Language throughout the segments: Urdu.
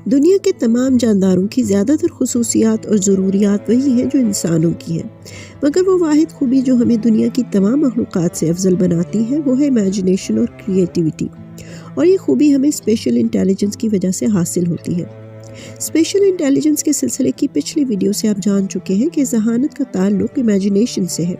دنیا کے تمام جانداروں کی زیادہ تر خصوصیات اور ضروریات وہی ہیں جو انسانوں کی ہیں، مگر وہ واحد خوبی جو ہمیں دنیا کی تمام مخلوقات سے افضل بناتی ہے وہ ہے امیجنیشن اور کریٹیوٹی، اور یہ خوبی ہمیں اسپیشل انٹیلیجنس کی وجہ سے حاصل ہوتی ہے۔ اسپیشل انٹیلیجنس کے سلسلے کی پچھلی ویڈیو سے آپ جان چکے ہیں کہ ذہانت کا تعلق امیجنیشن سے ہے۔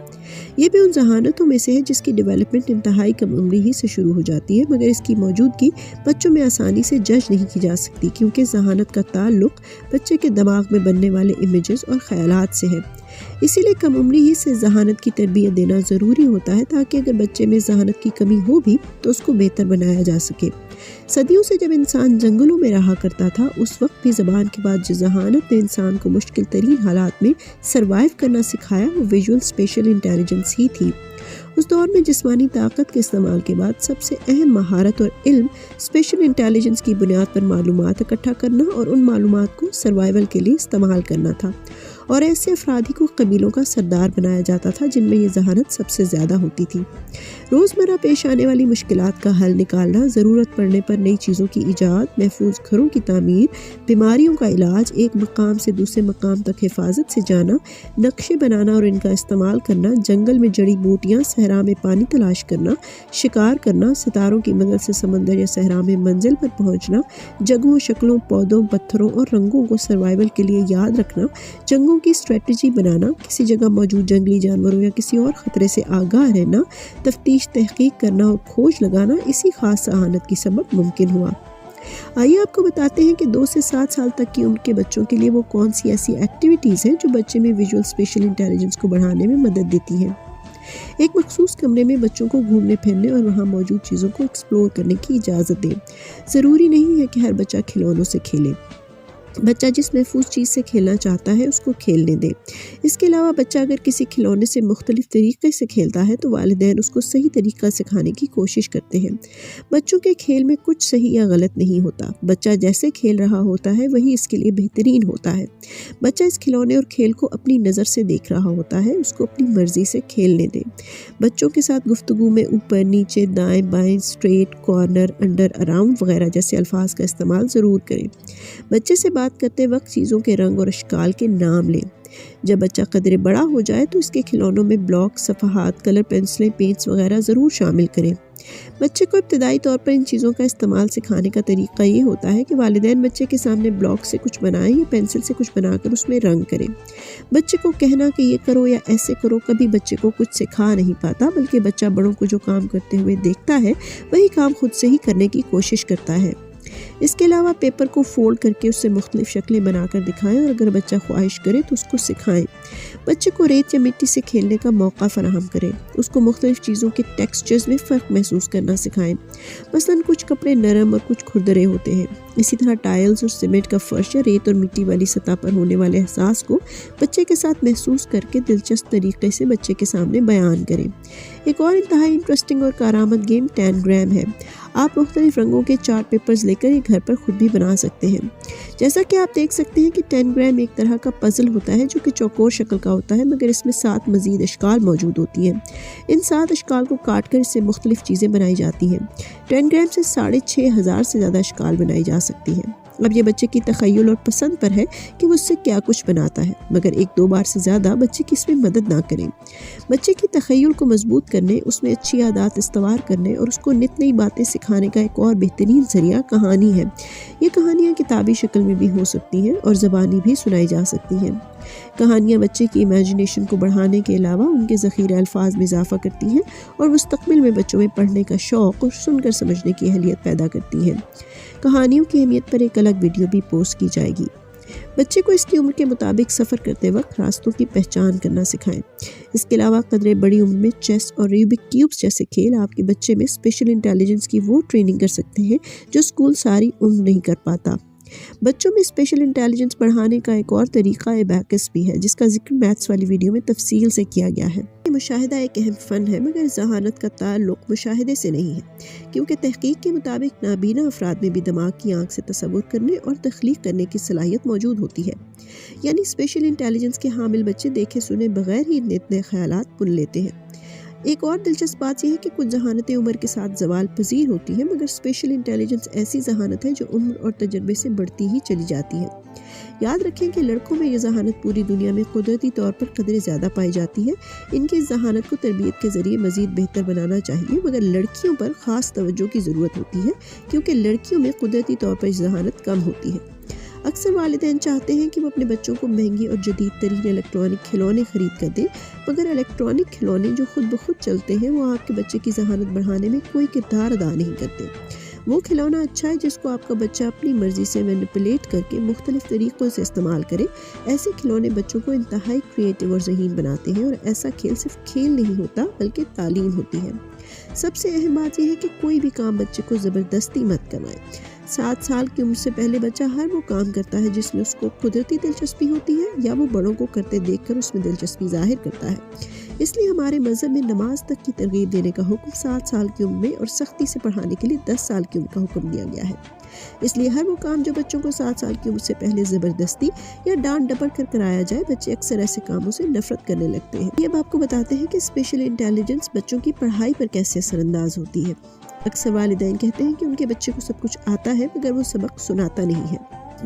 یہ بھی ان ذہانتوں میں سے ہے جس کی ڈیولپمنٹ انتہائی کم عمری ہی سے شروع ہو جاتی ہے، مگر اس کی موجودگی بچوں میں آسانی سے جج نہیں کی جا سکتی، کیونکہ ذہانت کا تعلق بچے کے دماغ میں بننے والے امیجز اور خیالات سے ہے۔ اسی لیے کم عمری ہی سے ذہانت کی تربیت دینا ضروری ہوتا ہے، تاکہ اگر بچے میں ذہانت کی کمی ہو بھی تو اس کو بہتر بنایا جا سکے۔ صدیوں سے جب انسان جنگلوں میں رہا کرتا تھا، اس وقت بھی زبان کے بعد جو ذہانت نے انسان کو مشکل ترین حالات میں سروائیو کرنا سکھایا وہ ویژول اسپیشل انٹیلیجنس ہی تھی۔ اس دور میں جسمانی طاقت کے استعمال کے بعد سب سے اہم مہارت اور علم اسپیشل انٹیلیجنس کی بنیاد پر معلومات اکٹھا کرنا اور ان معلومات کو سروائیول کے لیے استعمال کرنا تھا، اور ایسے افراد ہی کو قبیلوں کا سردار بنایا جاتا تھا جن میں یہ ذہانت سب سے زیادہ ہوتی تھی۔ روزمرہ پیش آنے والی مشکلات کا حل نکالنا، ضرورت پڑنے پر نئی چیزوں کی ایجاد، محفوظ گھروں کی تعمیر، بیماریوں کا علاج، ایک مقام سے دوسرے مقام تک حفاظت سے جانا، نقشے بنانا اور ان کا استعمال کرنا، جنگل میں جڑی بوٹیاں، صحرا میں پانی تلاش کرنا، شکار کرنا، ستاروں کی مدد سے سمندر یا صحرا میں منزل پر پہنچنا، جگہوں، شکلوں، پودوں، پتھروں اور رنگوں کو سروائیول کے لیے یاد رکھنا، جنگوں کی اسٹریٹجی بنانا، کسی جگہ موجود جنگلی جانوروں یا کسی اور خطرے سے آگاہ رہنا، تفتیش، تحقیق کرنا اور کھوج لگانا اسی خاص ذہانت کی سبب ممکن ہوا۔ آئیے آپ کو بتاتے ہیں کہ 2 سے 7 سال تک کی عمر کے بچوں کے لیے وہ کون سی ایسی ایکٹیویٹیز ہیں جو بچے میں ویژول اسپیشل انٹیلیجنس کو بڑھانے میں مدد دیتی ہیں۔ ایک مخصوص کمرے میں بچوں کو گھومنے پھرنے اور وہاں موجود چیزوں کو ایکسپلور کرنے کی اجازت دیں۔ ضروری نہیں ہے کہ ہر بچہ کھلونوں سے کھیلے، بچہ جس محفوظ چیز سے کھیلنا چاہتا ہے اس کو کھیلنے دے۔ اس کے علاوہ بچہ اگر کسی کھلونے سے مختلف طریقے سے کھیلتا ہے تو والدین اس کو صحیح طریقہ سکھانے کی کوشش کرتے ہیں۔ بچوں کے کھیل میں کچھ صحیح یا غلط نہیں ہوتا، بچہ جیسے کھیل رہا ہوتا ہے وہی اس کے لیے بہترین ہوتا ہے۔ بچہ اس کھلونے اور کھیل کو اپنی نظر سے دیکھ رہا ہوتا ہے، اس کو اپنی مرضی سے کھیلنے دے۔ بچوں کے ساتھ گفتگو میں اوپر، نیچے، دائیں بائیں، اسٹریٹ، کارنر، انڈر، اراؤنڈ وغیرہ جیسے الفاظ کا استعمال ضرور کریں۔ بچے سے بات کرتے وقت چیزوں کے رنگ اور اشکال کے نام لیں۔ جب بچہ قدرے بڑا ہو جائے تو اس کے کھلونوں میں بلاک، صفحات، کلر پینسلیں، پینٹس وغیرہ ضرور شامل کریں۔ بچے کو ابتدائی طور پر ان چیزوں کا استعمال سکھانے کا طریقہ یہ ہوتا ہے کہ والدین بچے کے سامنے بلاک سے کچھ بنائیں یا پینسل سے کچھ بنا کر اس میں رنگ کریں۔ بچے کو کہنا کہ یہ کرو یا ایسے کرو کبھی بچے کو کچھ سکھا نہیں پاتا، بلکہ بچہ بڑوں کو جو کام کرتے ہوئے دیکھتا ہے وہی کام خود سے ہی کرنے کی کوشش کرتا ہے۔ اس کے علاوہ پیپر کو فولڈ کر کے اس سے مختلف شکلیں بنا کر دکھائیں، اور اگر بچہ خواہش کرے تو اس کو سکھائیں۔ بچے کو ریت یا مٹی سے کھیلنے کا موقع فراہم کریں، اس کو مختلف چیزوں کے ٹیکسچرز میں فرق محسوس کرنا سکھائیں۔ مثلاً کچھ کپڑے نرم اور کچھ کھردرے ہوتے ہیں، اسی طرح ٹائلز اور سیمنٹ کا فرش یا ریت اور مٹی والی سطح پر ہونے والے احساس کو بچے کے ساتھ محسوس کر کے دلچسپ طریقے سے بچے کے سامنے بیان کریں۔ ایک اور انتہائی انٹرسٹنگ اور کارآمد گیم ٹینگرام ہے۔ آپ مختلف رنگوں کے چارٹ پیپرز لے کر یہ گھر پر خود بھی بنا سکتے ہیں۔ جیسا کہ آپ دیکھ سکتے ہیں کہ ٹینگرام ایک طرح کا پزل ہوتا ہے جو کہ چوکور شکل کا ہوتا ہے، مگر اس میں 7 مزید اشکال موجود ہوتی ہیں۔ ان 7 اشکال کو کاٹ کر اس سے مختلف چیزیں بنائی جاتی ہیں۔ ٹینگرام سے 6,500 سے زیادہ اشکال بنائی جا سکتی ہیں۔ اب یہ بچے کی تخیل اور پسند پر ہے کہ وہ اس سے کیا کچھ بناتا ہے، مگر 1-2 بار سے زیادہ بچے کی اس میں مدد نہ کریں۔ بچے کی تخیل کو مضبوط کرنے، اس میں اچھی عادات استوار کرنے اور اس کو نت نئی باتیں سکھانے کا ایک اور بہترین ذریعہ کہانی ہے۔ یہ کہانیاں کتابی شکل میں بھی ہو سکتی ہیں اور زبانی بھی سنائی جا سکتی ہیں۔ کہانیاں بچے کی امیجنیشن کو بڑھانے کے علاوہ ان کے ذخیرہ الفاظ میں اضافہ کرتی ہیں اور مستقبل میں بچوں میں پڑھنے کا شوق اور سن کر سمجھنے کی اہلیت پیدا کرتی ہیں۔ کہانیوں کی اہمیت پر ایک الگ ویڈیو بھی پوسٹ کی جائے گی۔ بچے کو اس کی عمر کے مطابق سفر کرتے وقت راستوں کی پہچان کرنا سکھائیں۔ اس کے علاوہ قدرے بڑی عمر میں چیس اور ریوبک کیوبز جیسے کھیل آپ کے بچے میں اسپیشل انٹیلیجنس کی وہ ٹریننگ کر سکتے ہیں جو اسکول ساری عمر نہیں کر پاتا۔ بچوں میں اسپیشل انٹیلیجنس بڑھانے کا ایک اور طریقہ ایبیکس بھی ہے، جس کا ذکر میتھس والی ویڈیو میں تفصیل سے کیا گیا ہے۔ مشاہدہ ایک اہم فن ہے، مگر ذہانت کا تعلق مشاہدے سے نہیں ہے، کیونکہ تحقیق کے مطابق نابینا افراد میں بھی دماغ کی آنکھ سے تصور کرنے اور تخلیق کرنے کی صلاحیت موجود ہوتی ہے۔ یعنی اسپیشل انٹیلیجنس کے حامل بچے دیکھے سنے بغیر ہی نت نئے خیالات بن لیتے ہیں۔ ایک اور دلچسپ بات یہ ہے کہ کچھ ذہانتیں عمر کے ساتھ زوال پذیر ہوتی ہیں، مگر اسپیشل انٹیلیجنس ایسی ذہانت ہے جو عمر اور تجربے سے بڑھتی ہی چلی جاتی ہے۔ یاد رکھیں کہ لڑکوں میں یہ ذہانت پوری دنیا میں قدرتی طور پر قدرے زیادہ پائی جاتی ہے۔ ان کی اس ذہانت کو تربیت کے ذریعے مزید بہتر بنانا چاہیے، مگر لڑکیوں پر خاص توجہ کی ضرورت ہوتی ہے کیونکہ لڑکیوں میں قدرتی طور پر یہ ذہانت کم ہوتی ہے۔ اکثر والدین چاہتے ہیں کہ وہ اپنے بچوں کو مہنگی اور جدید ترین الیکٹرانک کھلونے خرید کر دیں، مگر الیکٹرانک کھلونے جو خود بخود چلتے ہیں وہ آپ کے بچے کی ذہانت بڑھانے میں کوئی کردار ادا نہیں کرتے۔ وہ کھلونا اچھا ہے جس کو آپ کا بچہ اپنی مرضی سے مینیپولیٹ کر کے مختلف طریقوں سے استعمال کرے۔ ایسے کھلونے بچوں کو انتہائی کریٹیو اور ذہین بناتے ہیں، اور ایسا کھیل صرف کھیل نہیں ہوتا بلکہ تعلیم ہوتی ہے۔ سب سے اہم بات یہ ہے کہ کوئی بھی کام بچے کو زبردستی مت کروائے۔ 7 سال کی عمر سے پہلے بچہ ہر وہ کام کرتا ہے جس میں اس کو قدرتی دلچسپی ہوتی ہے یا وہ بڑوں کو کرتے دیکھ کر اس میں دلچسپی ظاہر کرتا ہے۔ اس لیے ہمارے مذہب میں نماز تک کی ترغیب دینے کا حکم 7 سال کی عمر میں اور سختی سے پڑھانے کے لیے 10 سال کی عمر کا حکم دیا گیا ہے۔ اس لیے ہر وہ کام جو بچوں کو 7 سال کی عمر سے پہلے زبردستی یا ڈانٹ ڈپٹ کر کرایا جائے، بچے اکثر ایسے کاموں سے نفرت کرنے لگتے ہیں۔ یہ اب آپ کو بتاتے ہیں کہ اسپیشل انٹیلیجنس بچوں کی پڑھائی پر کیسے اثر انداز ہوتی ہے۔ اکثر والدین کہتے ہیں کہ ان کے بچے کو سب کچھ آتا ہے مگر وہ سبق سناتا نہیں ہے۔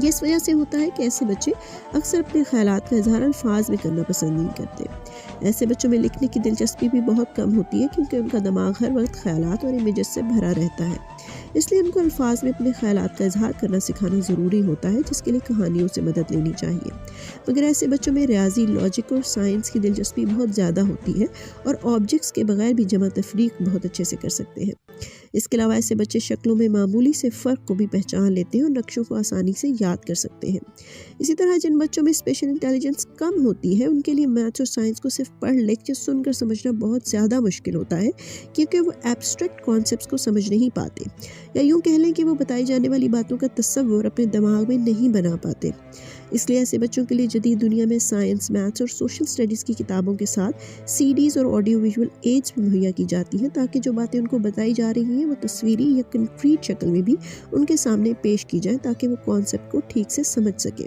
یہ اس وجہ سے ہوتا ہے کہ ایسے بچے اکثر اپنے خیالات کا اظہار الفاظ میں کرنا پسند نہیں کرتے۔ ایسے بچوں میں لکھنے کی دلچسپی بھی بہت کم ہوتی ہے کیونکہ ان کا دماغ ہر وقت خیالات اور امیجز سے بھرا رہتا ہے۔ اس لیے ان کو الفاظ میں اپنے خیالات کا اظہار کرنا سکھانا ضروری ہوتا ہے، جس کے لیے کہانیوں سے مدد لینی چاہیے۔ مگر ایسے بچوں میں ریاضی، لاجک اور سائنس کی دلچسپی بہت زیادہ ہوتی ہے اور آبجیکٹس کے بغیر بھی جمع تفریق بہت اچھے سے کر سکتے ہیں۔ اس کے علاوہ ایسے بچے شکلوں میں معمولی سے فرق کو بھی پہچان لیتے ہیں اور نقشوں کو آسانی سے یاد کر سکتے ہیں۔ اسی طرح جن بچوں میں اسپیشل انٹیلیجنس کم ہوتی ہے، ان کے لیے میتھس اور سائنس کو صرف پڑھ لکھ یا سن کر سمجھنا بہت زیادہ مشکل ہوتا ہے کیونکہ وہ ایبسٹریکٹ کانسیپٹس کو سمجھ نہیں پاتے، یا یوں کہہ لیں کہ وہ بتائی جانے والی باتوں کا تصور اپنے دماغ میں نہیں بنا پاتے۔ اس لیے ایسے بچوں کے لیے جدید دنیا میں سائنس، میتھس اور سوشل اسٹڈیز کی کتابوں کے ساتھ CDs اور آڈیو ویژول ایڈز بھی مہیا کی جاتی ہیں تاکہ جو باتیں ان کو بتائی جا رہی ہیں وہ تصویری یا کنکریٹ شکل میں بھی ان کے سامنے پیش کی جائیں تاکہ وہ کانسیپٹ کو ٹھیک سے سمجھ سکیں۔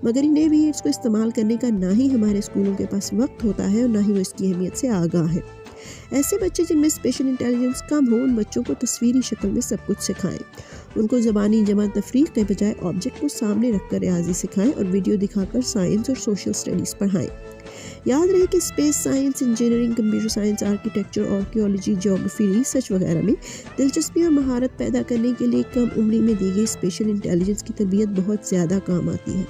مگر ان نئے ایڈز کو استعمال کرنے کا نہ ہی ہمارے اسکولوں کے پاس وقت ہوتا ہے اور نہ ہی وہ اس کی اہمیت سے آگاہ ہے۔ ایسے بچے جن میں اسپیشل انٹیلیجنس کم ہو، ان بچوں کو تصویری شکل میں سب کچھ سکھائیں۔ ان کو زبانی جمع تفریق کے بجائے آبجیکٹ کو سامنے رکھ کر ریاضی سکھائیں اور ویڈیو دکھا کر سائنس اور سوشل اسٹڈیز پڑھائیں۔ یاد رہے کہ space science, engineering, computer science, architecture, archaeology, geography, research وغیرہ میں دلچسپی اور مہارت پیدا کرنے کے لیے کم عمری میں دی گئی اسپیشل انٹیلیجنس کی تربیت بہت زیادہ کام آتی ہے۔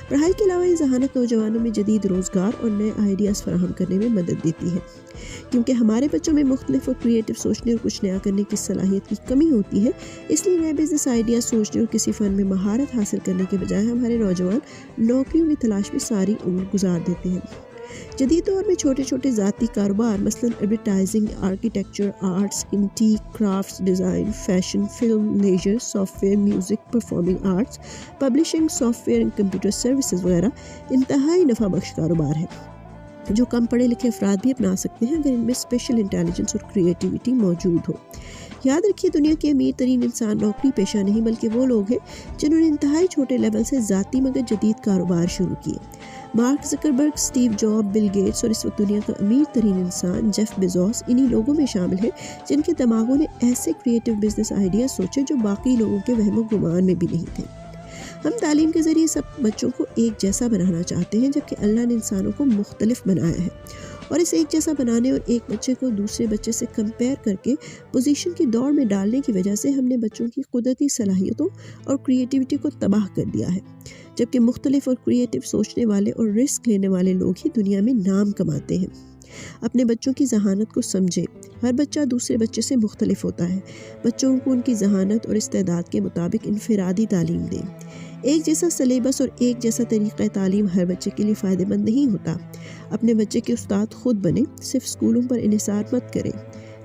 پڑھائی کے علاوہ یہ ذہانت نوجوانوں میں جدید روزگار اور نئے آئیڈیاز فراہم کرنے میں مدد دیتی ہے۔ کیونکہ ہمارے بچوں میں مختلف اور کریٹیو سوچنے اور کچھ نیا کرنے کی صلاحیت کی کمی ہوتی ہے، اس لیے نئے بزنس آئیڈیاز سوچنے اور کسی فن میں مہارت حاصل کرنے کے بجائے ہمارے نوجوان نوکریوں کی تلاش میں ساری عمر گزار دیتے ہیں۔ جدید دور میں چھوٹے چھوٹے ذاتی کاروبار مثلاً advertising, architecture, arts, antique, crafts, design, fashion, film, leisure, software, music, performing arts, publishing, software and computer services وغیرہ انتہائی نفع بخش کاروبار ہے جو کم پڑھے لکھے افراد بھی اپنا سکتے ہیں اگر ان میں اسپیشل انٹیلیجنس اور کریٹیوٹی موجود ہو۔ یاد رکھیے دنیا کے امیر ترین انسان نوکری پیشہ نہیں بلکہ وہ لوگ ہیں جنہوں نے انتہائی چھوٹے لیول سے ذاتی مگر جدید کاروبار شروع کیے۔ Mark Zuckerberg, Steve Job, Bill Gates اور اس وقت دنیا کا امیر ترین انسان جیف بیزوس انہی لوگوں میں شامل ہیں جن کے دماغوں نے ایسے کریٹیو بزنس آئیڈیاز سوچے جو باقی لوگوں کے وہم و گمان میں بھی نہیں تھے۔ ہم تعلیم کے ذریعے سب بچوں کو ایک جیسا بنانا چاہتے ہیں جبکہ اللہ نے انسانوں کو مختلف بنایا ہے، اور اس ایک جیسا بنانے اور ایک بچے کو دوسرے بچے سے کمپیئر کر کے پوزیشن کی دوڑ میں ڈالنے کی وجہ سے ہم نے بچوں کی قدرتی صلاحیتوں اور کریٹیوٹی کو تباہ کر دیا ہے، جبکہ مختلف اور کریٹیو سوچنے والے اور رسک لینے والے لوگ ہی دنیا میں نام کماتے ہیں۔ اپنے بچوں کی ذہانت کو سمجھیں۔ ہر بچہ دوسرے بچے سے مختلف ہوتا ہے۔ بچوں کو ان کی ذہانت اور استعداد کے مطابق انفرادی تعلیم دیں۔ ایک جیسا سلیبس اور ایک جیسا طریقہ تعلیم ہر بچے کے لیے فائدہ مند نہیں ہوتا۔ اپنے بچے کے استاد خود بنیں، صرف اسکولوں پر انحصار مت کریں۔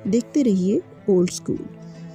دیکھتے رہیے اولڈ اسکول۔